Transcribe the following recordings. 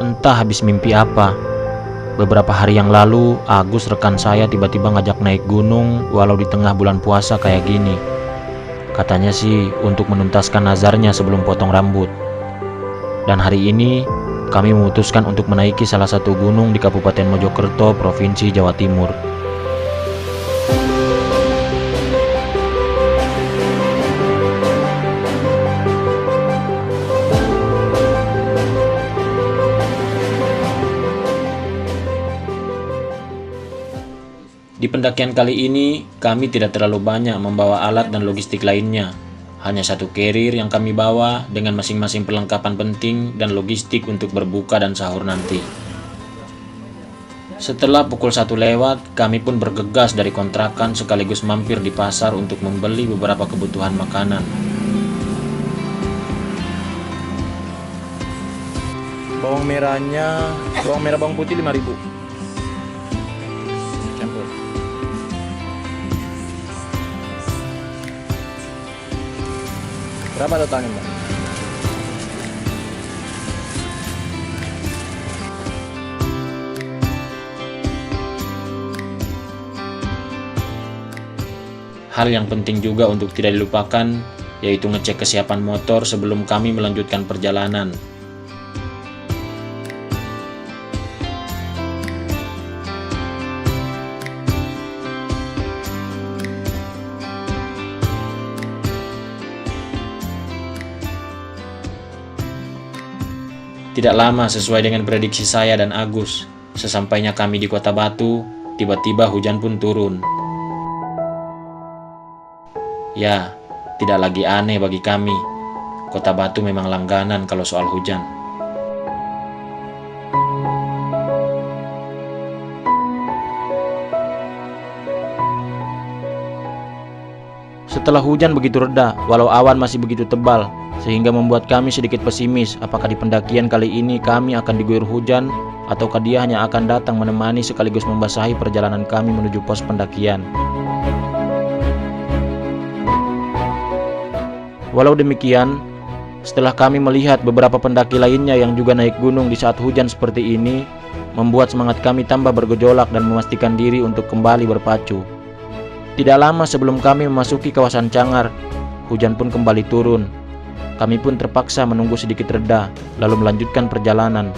Entah habis mimpi apa. Beberapa hari yang lalu, Agus rekan saya tiba-tiba ngajak naik gunung walau di tengah bulan puasa kayak gini. Katanya sih untuk menuntaskan nazarnya sebelum potong rambut. Dan hari ini, kami memutuskan untuk menaiki salah satu gunung di Kabupaten Mojokerto, Provinsi Jawa Timur. Di pendakian kali ini, kami tidak terlalu banyak membawa alat dan logistik lainnya. Hanya satu carrier yang kami bawa dengan masing-masing perlengkapan penting dan logistik untuk berbuka dan sahur nanti. Setelah pukul 1 lewat, kami pun bergegas dari kontrakan sekaligus mampir di pasar untuk membeli beberapa kebutuhan makanan. Bawang merah bawang putih 5.000. Campur. Berapa totalnya, Mbak? Hal yang penting juga untuk tidak dilupakan, yaitu ngecek kesiapan motor sebelum kami melanjutkan perjalanan. Tidak lama sesuai dengan prediksi saya dan Agus. Sesampainya kami di Kota Batu, tiba-tiba hujan pun turun. Ya, tidak lagi aneh bagi kami. Kota Batu memang langganan kalau soal hujan. Setelah hujan begitu reda, walau awan masih begitu tebal, sehingga membuat kami sedikit pesimis apakah di pendakian kali ini kami akan diguyur hujan ataukah dia hanya akan datang menemani sekaligus membasahi perjalanan kami menuju pos pendakian. Walau demikian, setelah kami melihat beberapa pendaki lainnya yang juga naik gunung di saat hujan seperti ini, membuat semangat kami tambah bergejolak dan memastikan diri untuk kembali berpacu. Tidak lama sebelum kami memasuki kawasan Cangar, hujan pun kembali turun. Kami pun terpaksa menunggu sedikit reda, lalu melanjutkan perjalanan.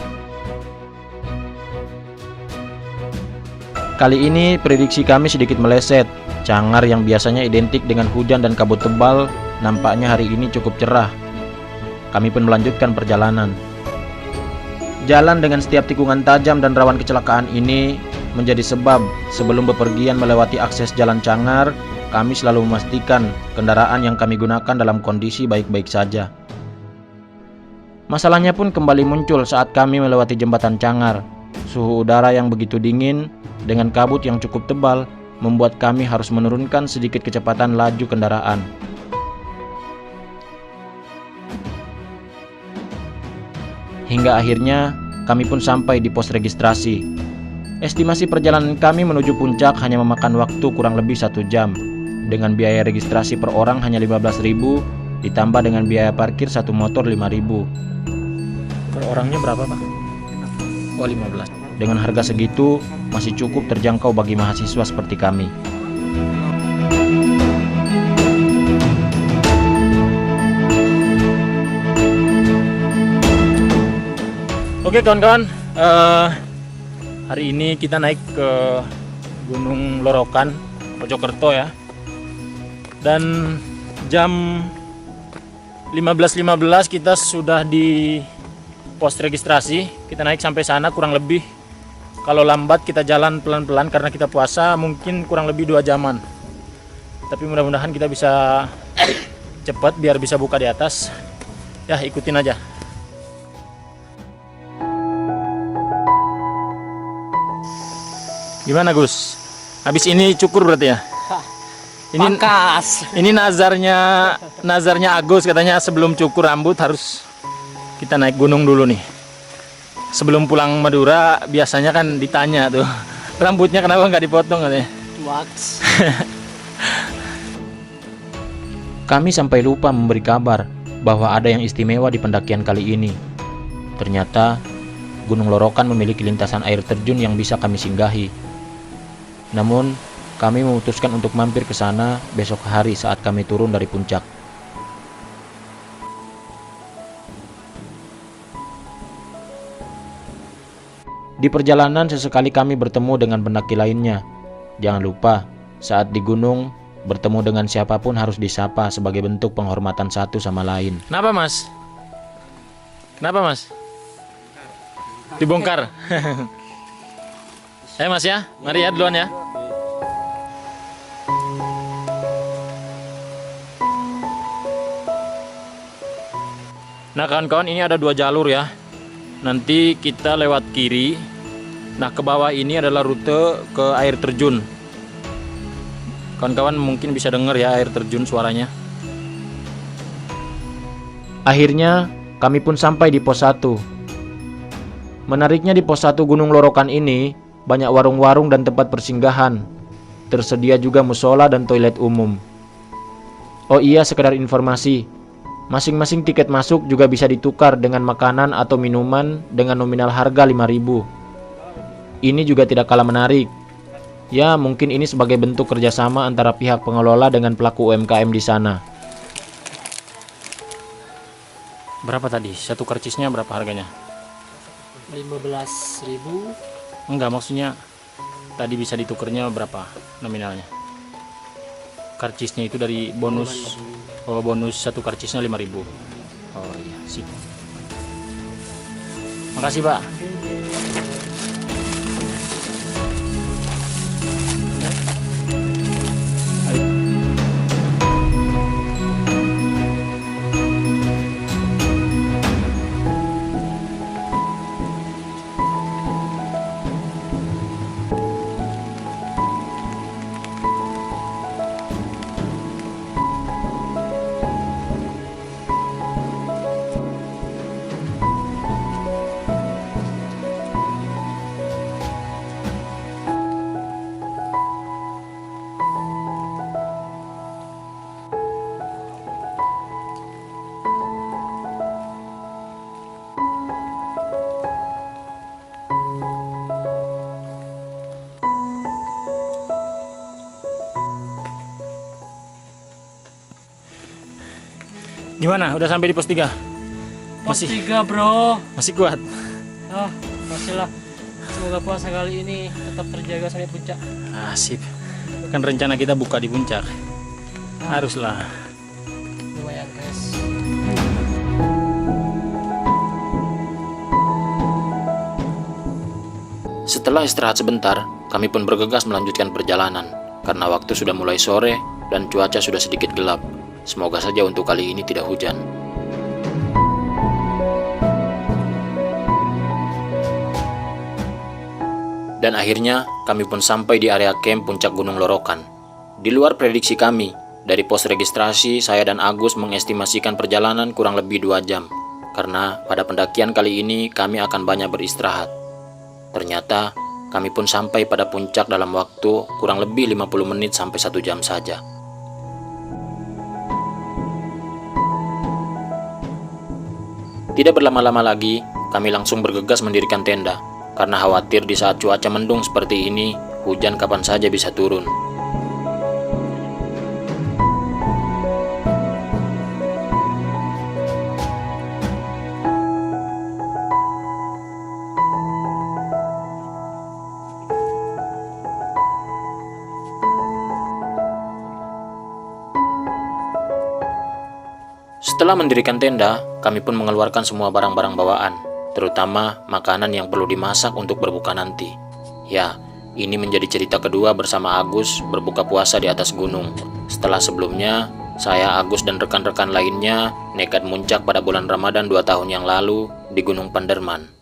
Kali ini prediksi kami sedikit meleset. Cangar yang biasanya identik dengan hujan dan kabut tebal, nampaknya hari ini cukup cerah. Kami pun melanjutkan perjalanan. Jalan dengan setiap tikungan tajam dan rawan kecelakaan ini menjadi sebab sebelum bepergian melewati akses jalan Cangar, kami selalu memastikan kendaraan yang kami gunakan dalam kondisi baik-baik saja. Masalahnya pun kembali muncul saat kami melewati jembatan Cangar. Suhu udara yang begitu dingin dengan kabut yang cukup tebal membuat kami harus menurunkan sedikit kecepatan laju kendaraan. Hingga akhirnya kami pun sampai di pos registrasi. Estimasi perjalanan kami menuju puncak hanya memakan waktu kurang lebih 1 jam. Dengan biaya registrasi per orang hanya 15.000, ditambah dengan biaya parkir satu motor 5.000. Per orangnya berapa, Pak? Oh, 15. Dengan harga segitu masih cukup terjangkau bagi mahasiswa seperti kami. Oke kawan-kawan, hari ini kita naik ke Gunung Lorokan, Mojokerto ya. Dan jam 15.15 kita sudah di pos registrasi. Kita naik sampai sana kurang lebih, kalau lambat kita jalan pelan-pelan karena kita puasa, mungkin kurang lebih 2 jaman. Tapi mudah-mudahan kita bisa cepat biar bisa buka di atas. Ya, ikutin aja. Gimana Gus? Habis ini cukur berarti ya? Ini nazarnya Agus, katanya sebelum cukur rambut harus kita naik gunung dulu nih. Sebelum pulang Madura biasanya kan ditanya tuh, rambutnya kenapa nggak dipotong katanya? Wax. Kami sampai lupa memberi kabar bahwa ada yang istimewa di pendakian kali ini. Ternyata Gunung Lorokan memiliki lintasan air terjun yang bisa kami singgahi. Namun, kami memutuskan untuk mampir ke sana besok hari saat kami turun dari puncak. Di perjalanan sesekali kami bertemu dengan pendaki lainnya. Jangan lupa, saat di gunung, bertemu dengan siapapun harus disapa sebagai bentuk penghormatan satu sama lain. Kenapa mas? Kenapa mas? Dibongkar. Ayo mas ya, mari ya duluan ya. Nah kawan-kawan, ini ada 2 jalur ya. Nanti kita lewat kiri. Nah ke bawah ini adalah rute ke air terjun. Kawan-kawan mungkin bisa dengar ya air terjun suaranya. Akhirnya kami pun sampai di pos 1. Menariknya di pos 1 Gunung Lorokan ini banyak warung-warung dan tempat persinggahan. Tersedia juga musola dan toilet umum. Oh iya, sekedar informasi, masing-masing tiket masuk juga bisa ditukar dengan makanan atau minuman dengan nominal harga 5.000. Ini juga tidak kalah menarik. Ya, mungkin ini sebagai bentuk kerjasama antara pihak pengelola dengan pelaku UMKM di sana. Berapa tadi? Satu karcisnya berapa harganya? 15.000. Enggak, maksudnya tadi bisa ditukernya berapa nominalnya? Karcisnya itu dari bonus. Oh, bonus satu karcisnya 5.000. Oh iya, sip. Makasih, Pak. Gimana? Udah sampai di pos 3? Pos 3 bro. Masih kuat? Ah, masih lah. Semoga puasa kali ini tetap terjaga sampai puncak. Ah, sip. Kan rencana kita buka di puncak. Haruslah. Lumayan guys. Setelah istirahat sebentar, kami pun bergegas melanjutkan perjalanan karena waktu sudah mulai sore dan cuaca sudah sedikit gelap. Semoga saja untuk kali ini tidak hujan. Dan akhirnya kami pun sampai di area camp puncak Gunung Lorokan. Di luar prediksi kami, dari pos registrasi saya dan Agus mengestimasikan perjalanan kurang lebih 2 jam. Karena pada pendakian kali ini kami akan banyak beristirahat. Ternyata kami pun sampai pada puncak dalam waktu kurang lebih 50 menit sampai 1 jam saja. Tidak berlama-lama lagi, kami langsung bergegas mendirikan tenda, karena khawatir di saat cuaca mendung seperti ini, hujan kapan saja bisa turun. Setelah mendirikan tenda, kami pun mengeluarkan semua barang-barang bawaan, terutama makanan yang perlu dimasak untuk berbuka nanti. Ya, ini menjadi cerita kedua bersama Agus berbuka puasa di atas gunung. Setelah sebelumnya, saya, Agus, dan rekan-rekan lainnya nekat muncak pada bulan Ramadan 2 tahun yang lalu di Gunung Panderman.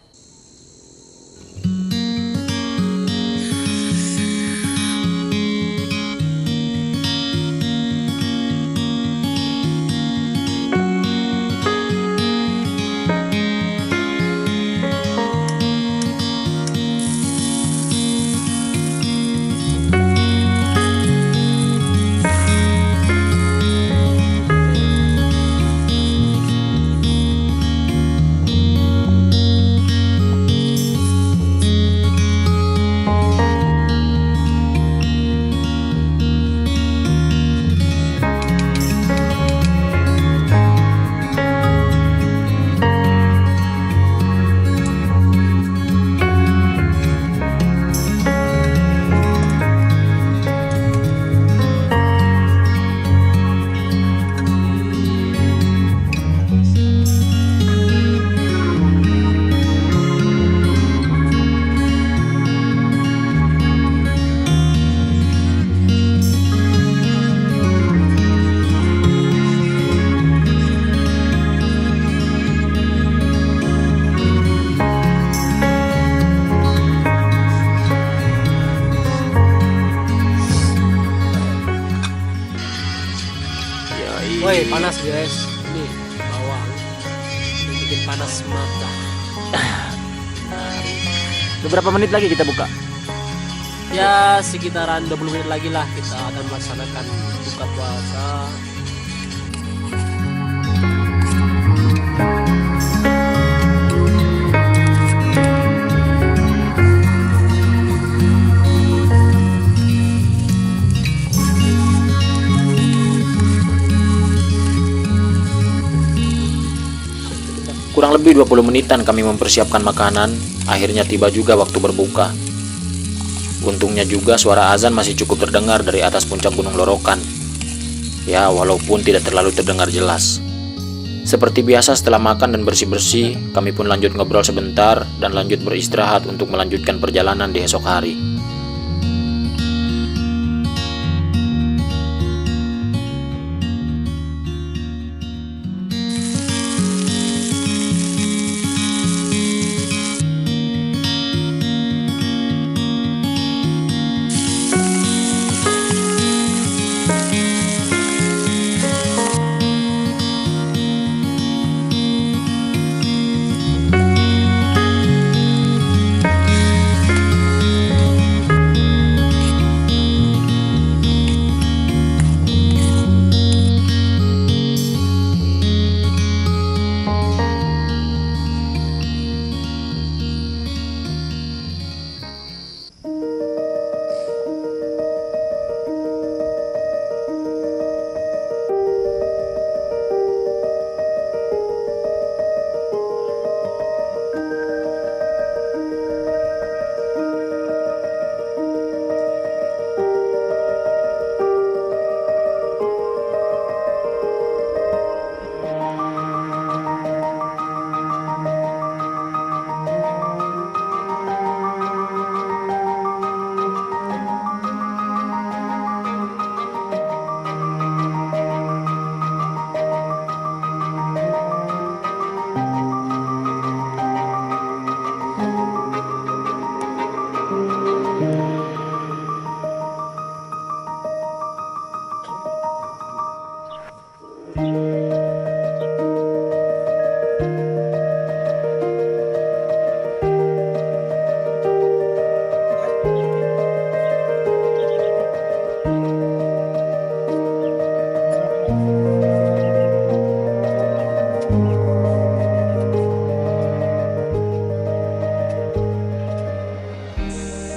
panas guys. Ini bawang. Ini bikin panas mata. Beberapa menit lagi kita buka. Ya sekitaran 20 menit lagi lah kita akan melaksanakan buka puasa. Kurang lebih 20 menitan kami mempersiapkan makanan, akhirnya tiba juga waktu berbuka. Untungnya juga suara azan masih cukup terdengar dari atas puncak Gunung Lorokan. Ya, walaupun tidak terlalu terdengar jelas. Seperti biasa setelah makan dan bersih-bersih, kami pun lanjut ngobrol sebentar dan lanjut beristirahat untuk melanjutkan perjalanan di esok hari.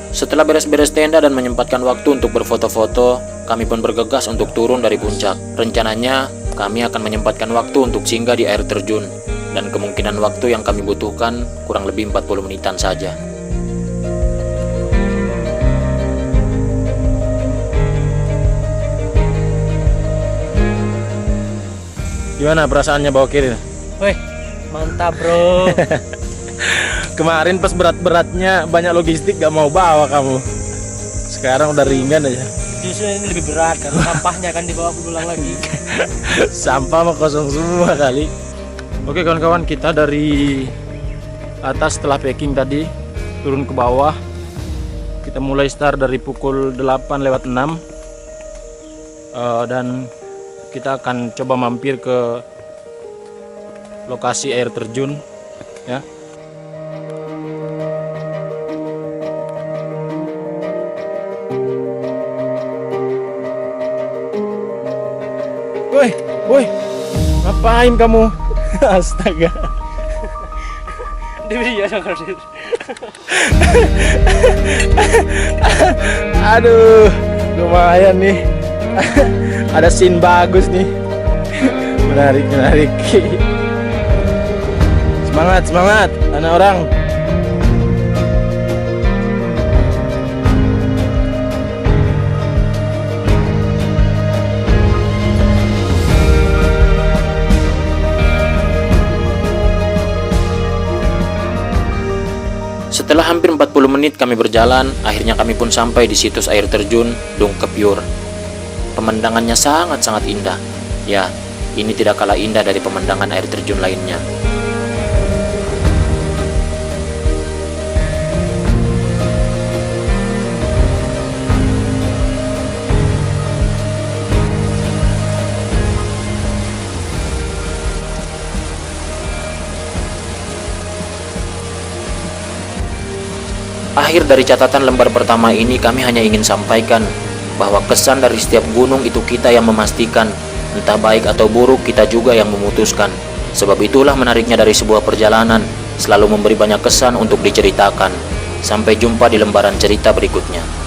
Setelah beres-beres tenda dan menyempatkan waktu untuk berfoto-foto, kami pun bergegas untuk turun dari puncak. Rencananya, kami akan menyempatkan waktu untuk singgah di air terjun, dan kemungkinan waktu yang kami butuhkan kurang lebih 40 menitan saja. Gimana perasaannya bawa kiri? Wih, mantap bro. Kemarin pas berat-beratnya banyak logistik gak mau bawa kamu. Sekarang udah ringan aja. Justru ini lebih berat karena sampahnya kan dibawa pulang lagi. Sampah mah kosong semua kali. Oke kawan-kawan, kita dari atas setelah packing tadi turun ke bawah. Kita mulai start dari pukul 8:06 dan kita akan coba mampir ke lokasi air terjun ya. Woi, ngapain kamu? Astaga. Dia ya Aduh, lumayan nih. Ada scene bagus nih. Menarik. Semangat, anak orang. Setelah hampir 40 menit kami berjalan, akhirnya kami pun sampai di situs air terjun Dongkepyur. Pemandangannya sangat-sangat indah. Ya, ini tidak kalah indah dari pemandangan air terjun lainnya. Akhir dari catatan lembar pertama ini, kami hanya ingin sampaikan bahwa kesan dari setiap gunung itu kita yang memastikan, entah baik atau buruk kita juga yang memutuskan. Sebab itulah menariknya dari sebuah perjalanan, selalu memberi banyak kesan untuk diceritakan. Sampai jumpa di lembaran cerita berikutnya.